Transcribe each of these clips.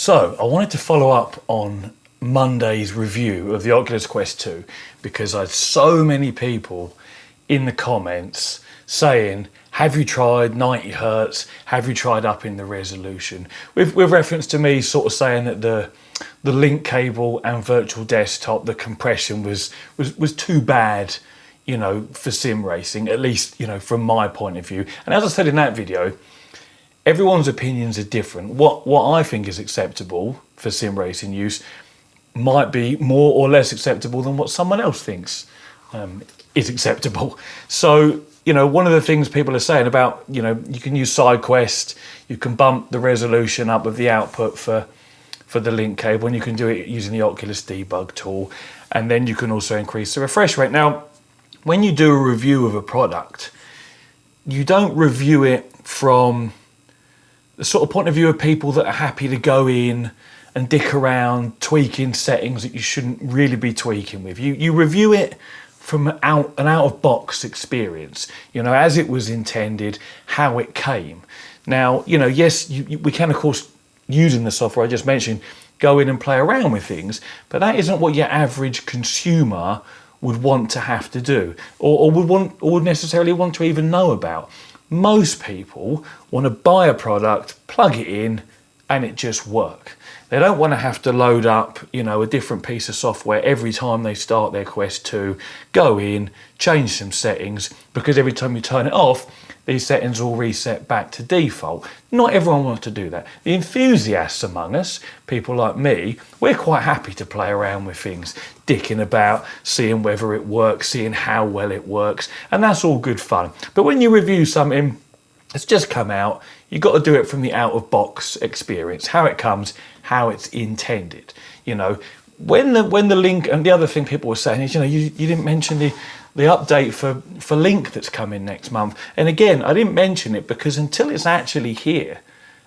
So I wanted to follow up on Monday's review of the Oculus Quest 2 because I had so many people in the comments saying, have you tried 90 hertz? Have you tried upping the resolution? With reference to me sort of saying that the link cable and virtual desktop, the compression was too bad, you know, for sim racing, at least, you know, from my point of view. And as I said in that video, everyone's opinions are different. What I think is acceptable for sim racing use might be more or less acceptable than what someone else thinks is acceptable. So, you know, one of the things people are saying about, you know, you can use SideQuest, you can bump the resolution up of the output for the link cable, and you can do it using the Oculus debug tool, and then you can also increase the refresh rate. Now, when you do a review of a product, you don't review it from the sort of point of view of people that are happy to go in and dick around tweaking settings that you shouldn't really be tweaking with. You review it from an out-of-box experience, you know, as it was intended, how it came. Now, you know, yes, we can, of course, using the software I just mentioned, go in and play around with things, but that isn't what your average consumer would want to have to do, or would necessarily want to even know about. Most people want to buy a product, plug it in, and it just work. They don't want to have to load up, you know, a different piece of software every time they start their Quest 2, go in, change some settings, because every time you turn it off, these settings will reset back to default. Not everyone wants to do that. The enthusiasts among us, people like me, we're quite happy to play around with things, dicking about, seeing whether it works, seeing how well it works, and that's all good fun. But when you review something that's just come out, you've got to do it from the out-of-box experience, how it comes, how it's intended. You know, when the link, and the other thing people were saying is, you know, you didn't mention the update for Link that's coming next month. And again, I didn't mention it because until it's actually here,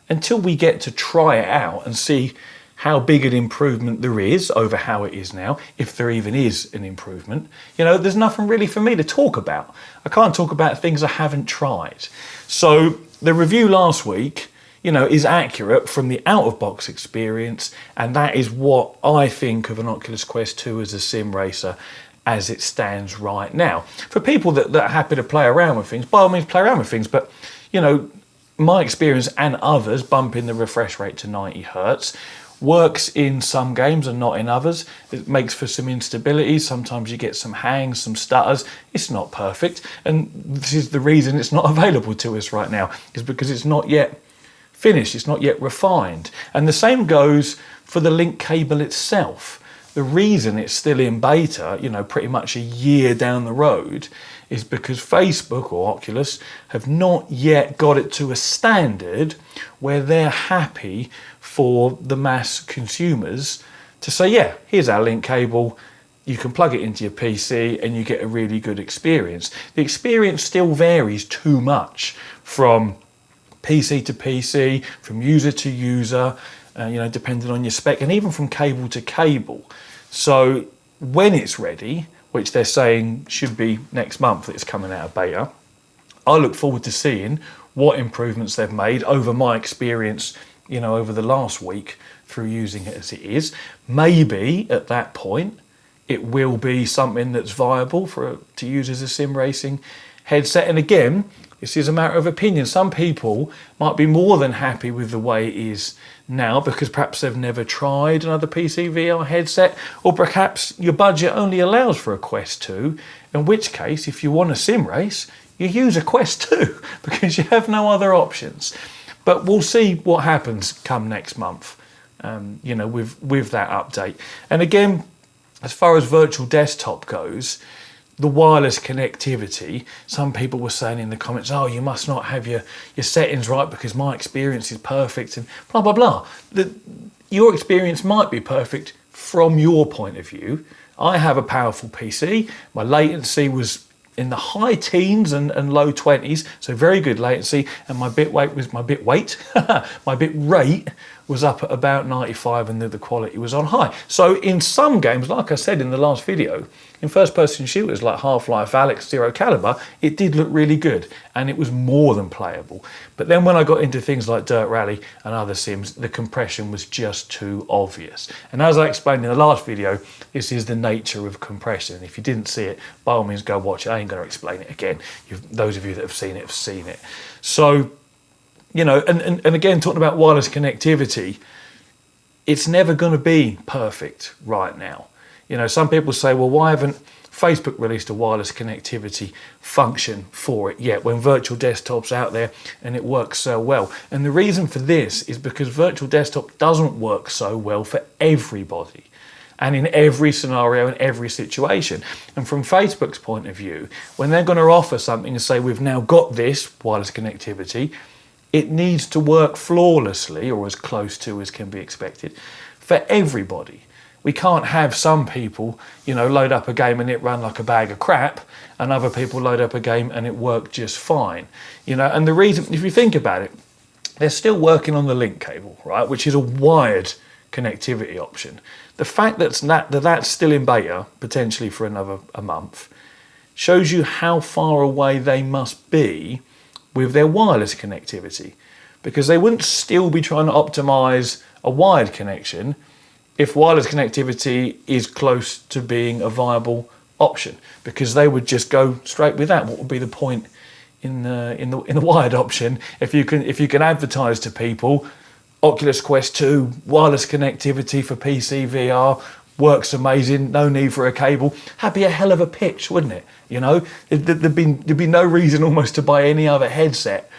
until we get to try it out and see how big an improvement there is over how it is now, if there even is an improvement, you know, there's nothing really for me to talk about. I can't talk about things I haven't tried. So the review last week, you know, is accurate from the out-of-box experience, and that is what I think of an Oculus Quest 2 as a sim racer as it stands right now. For people that are happy to play around with things, by all means play around with things, but, you know, my experience and others bumping the refresh rate to 90 hertz works in some games and not in others. It makes for some instability. Sometimes you get some hangs, some stutters. It's not perfect, and this is the reason it's not available to us right now, is because it's not yet finished, it's not yet refined. And the same goes for the link cable itself. The reason it's still in beta, you know, pretty much a year down the road, is because Facebook or Oculus have not yet got it to a standard where they're happy for the mass consumers to say, yeah, here's our link cable, you can plug it into your PC and you get a really good experience. The experience still varies too much from PC to PC, from user to user, you know, depending on your spec, and even from cable to cable. So when it's ready, which they're saying should be next month that it's coming out of beta, I look forward to seeing what improvements they've made over my experience, you know, over the last week through using it as it is. Maybe at that point, it will be something that's viable to use as a sim racing headset. And again, this is a matter of opinion. Some people might be more than happy with the way it is now because perhaps they've never tried another PC VR headset, or perhaps your budget only allows for a Quest 2, in which case, if you want a sim race, you use a Quest 2 because you have no other options. But we'll see what happens come next month, you know, with that update. And again, as far as virtual desktop goes, the wireless connectivity, some people were saying in the comments, oh, you must not have your settings right because my experience is perfect and blah, blah, blah. Your experience might be perfect from your point of view. I have a powerful PC. My latency was in the high teens and low 20s, so very good latency, and my bit rate was up at about 95 and the quality was on high. So in some games, like I said in the last video, in first-person shooters like Half-Life, Alyx, Zero Caliber, it did look really good and it was more than playable. But then when I got into things like Dirt Rally and other sims, the compression was just too obvious. And as I explained in the last video, this is the nature of compression. If you didn't see it, by all means go watch it. I ain't going to explain it again. Those of you that have seen it. So, you know, and again, talking about wireless connectivity, it's never going to be perfect right now. You know, some people say, well, why haven't Facebook released a wireless connectivity function for it yet when virtual desktop's out there and it works so well? And the reason for this is because virtual desktop doesn't work so well for everybody and in every scenario and every situation. And from Facebook's point of view, when they're going to offer something and say, we've now got this wireless connectivity, it needs to work flawlessly, or as close to as can be expected, for everybody. We can't have some people, you know, load up a game and it run like a bag of crap, and other people load up a game and it worked just fine. You know, and the reason, if you think about it, they're still working on the link cable, right, which is a wired connectivity option. The fact that's still in beta, potentially for another month, shows you how far away they must be with their wireless connectivity, because they wouldn't still be trying to optimize a wired connection if wireless connectivity is close to being a viable option, because they would just go straight with that. What would be the point in the wired option if you can advertise to people Oculus Quest 2 wireless connectivity for PC VR works amazing, no need for a cable? That'd be a hell of a pitch, wouldn't it? You know, there'd be no reason almost to buy any other headset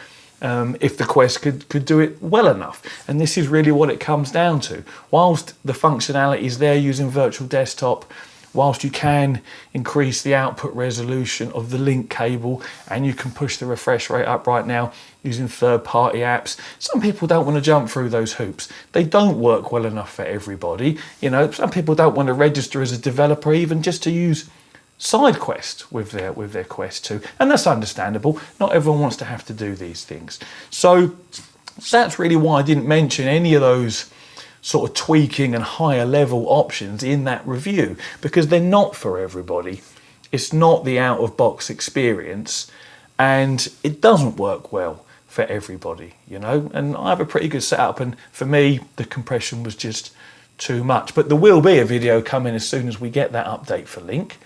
if the Quest could do it well enough. And this is really what it comes down to. Whilst the functionality is there using virtual desktop, whilst you can increase the output resolution of the link cable and you can push the refresh rate up right now using third-party apps, some people don't want to jump through those hoops. They don't work well enough for everybody. You know, some people don't want to register as a developer even just to use side quest with their Quest 2, and that's understandable. Not everyone wants to have to do these things. So that's really why I didn't mention any of those sort of tweaking and higher level options in that review, because they're not for everybody. It's not the out of box experience, and it doesn't work well for everybody, you know. And I have a pretty good setup, and for me the compression was just too much. But there will be a video coming as soon as we get that update for Link,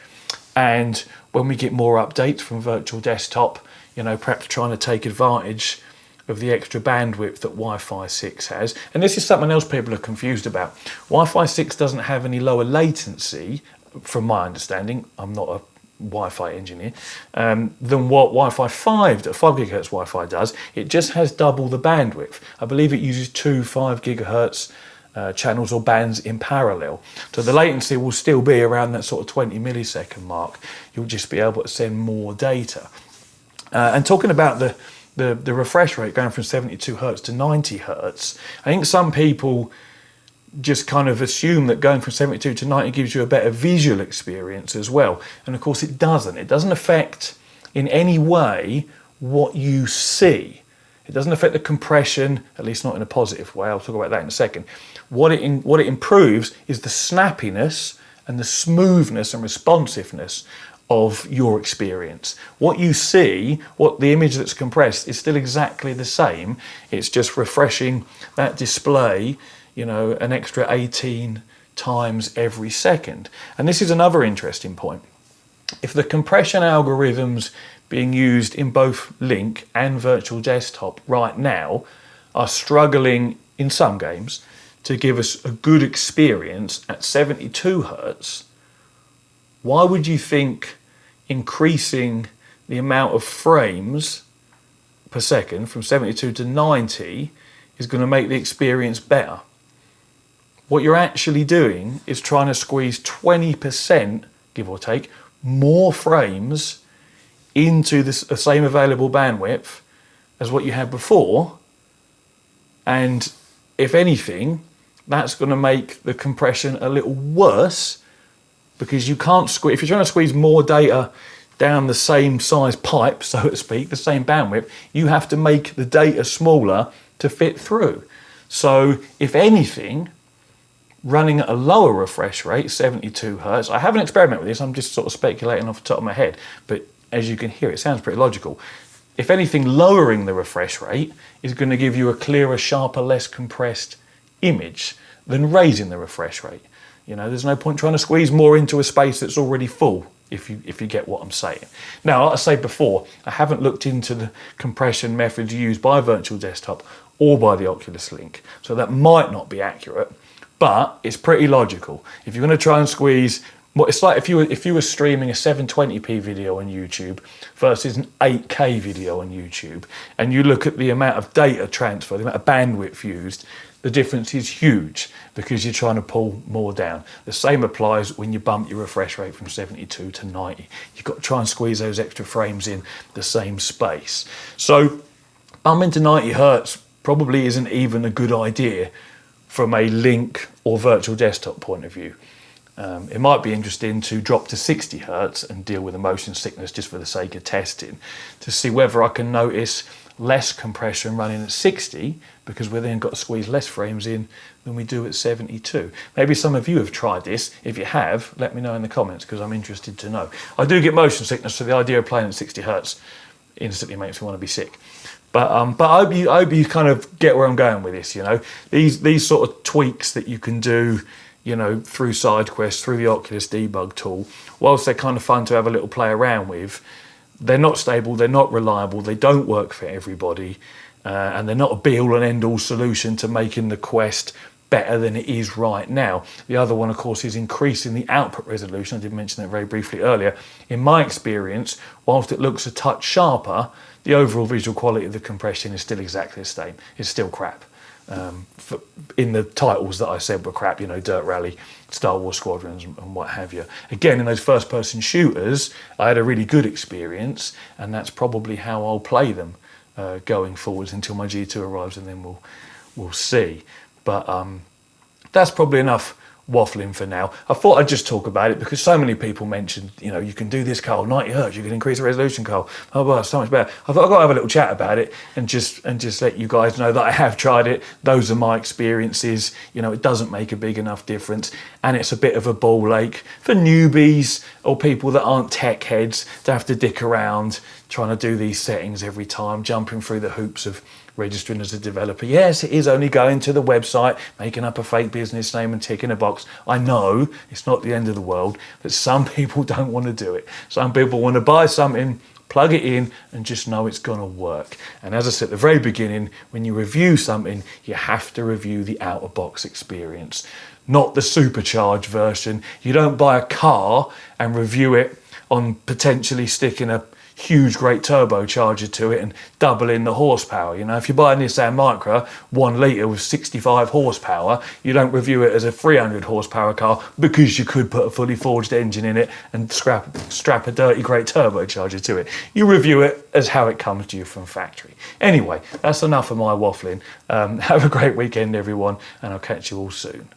and when we get more updates from virtual desktop, you know, perhaps trying to take advantage of the extra bandwidth that Wi-Fi 6 has. And this is something else people are confused about. Wi-Fi 6 doesn't have any lower latency, from my understanding. I'm not a Wi-Fi engineer, than what Wi-Fi 5 GHz Wi-Fi does. It just has double the bandwidth. I believe it uses two 5 GHz channels or bands in parallel. So the latency will still be around that sort of 20 millisecond mark. You'll just be able to send more data. And talking about the refresh rate going from 72 Hertz to 90 Hertz, I think some people just kind of assume that going from 72 to 90 gives you a better visual experience as well. And of course it doesn't. It doesn't affect in any way what you see. It doesn't affect the compression, at least not in a positive way. I'll talk about that in a second. What it improves is the snappiness and the smoothness and responsiveness of your experience. What you see, what the image that's compressed, is still exactly the same. It's just refreshing that display, you know, an extra 18 times every second. And this is another interesting point. If the compression algorithms being used in both Link and virtual desktop right now are struggling in some games to give us a good experience at 72 Hertz, why would you think increasing the amount of frames per second from 72 to 90 is going to make the experience better? What you're actually doing is trying to squeeze 20%, give or take, more frames into the same available bandwidth as what you had before. And if anything, that's going to make the compression a little worse, because you can't squeeze, if you're trying to squeeze more data down the same size pipe, so to speak, the same bandwidth, you have to make the data smaller to fit through. So if anything, running at a lower refresh rate, 72 hertz, I haven't experimented with this, I'm just sort of speculating off the top of my head, but as you can hear, it sounds pretty logical. If anything, lowering the refresh rate is going to give you a clearer, sharper, less compressed image than raising the refresh rate. You know, there's no point trying to squeeze more into a space that's already full, if you get what I'm saying. Now, like I said before, I haven't looked into the compression methods used by Virtual Desktop or by the Oculus Link, so that might not be accurate, but it's pretty logical. If you're going to try and squeeze, well, it's like if you were streaming a 720p video on YouTube versus an 8K video on YouTube, and you look at the amount of data transfer, the amount of bandwidth used, the difference is huge because you're trying to pull more down. The same applies when you bump your refresh rate from 72 to 90. You've got to try and squeeze those extra frames in the same space. So bumping to 90 hertz probably isn't even a good idea from a Link or Virtual Desktop point of view. It might be interesting to drop to 60 hertz and deal with the motion sickness just for the sake of testing, to see whether I can notice less compression running at 60 because we've then got to squeeze less frames in than we do at 72. Maybe some of you have tried this. If you have, let me know in the comments because I'm interested to know. I do get motion sickness, so the idea of playing at 60 hertz instantly makes me want to be sick. But I hope you kind of get where I'm going with this. You know, these sort of tweaks that you can do, you know, through SideQuest, through the Oculus debug tool, whilst they're kind of fun to have a little play around with, they're not stable, they're not reliable, they don't work for everybody, and they're not a be-all and end-all solution to making the Quest better than it is right now. The other one, of course, is increasing the output resolution. I did mention that very briefly earlier. In my experience, whilst it looks a touch sharper, the overall visual quality of the compression is still exactly the same. It's still crap. In the titles that I said were crap, you know, Dirt Rally, Star Wars Squadrons and what have you. Again, in those first person shooters, I had a really good experience, and that's probably how I'll play them going forwards until my G2 arrives, and then we'll see. But that's probably enough waffling for now. I thought I'd just talk about it because so many people mentioned, you know, you can do this, Karl, 90 hertz, you can increase the resolution, Karl. Oh, well, it's so much better. I thought I've got to have a little chat about it and just let you guys know that I have tried it. Those are my experiences. You know, it doesn't make a big enough difference, and it's a bit of a ball ache for newbies or people that aren't tech heads to have to dick around trying to do these settings every time, jumping through the hoops of registering as a developer. Yes, it is only going to the website, making up a fake business name and ticking a box. I know it's not the end of the world, but some people don't want to do it. Some people want to buy something, plug it in, and just know it's going to work. And as I said at the very beginning, when you review something, you have to review the out-of-box experience, not the supercharged version. You don't buy a car and review it on potentially sticking a huge great turbocharger to it and doubling the horsepower. You know, if you buy a Nissan Micra 1 litre with 65 horsepower, you don't review it as a 300 horsepower car because you could put a fully forged engine in it and strap a dirty great turbocharger to it. You review it as how it comes to you from factory. Anyway, that's enough of my waffling. Have a great weekend, everyone, and I'll catch you all soon.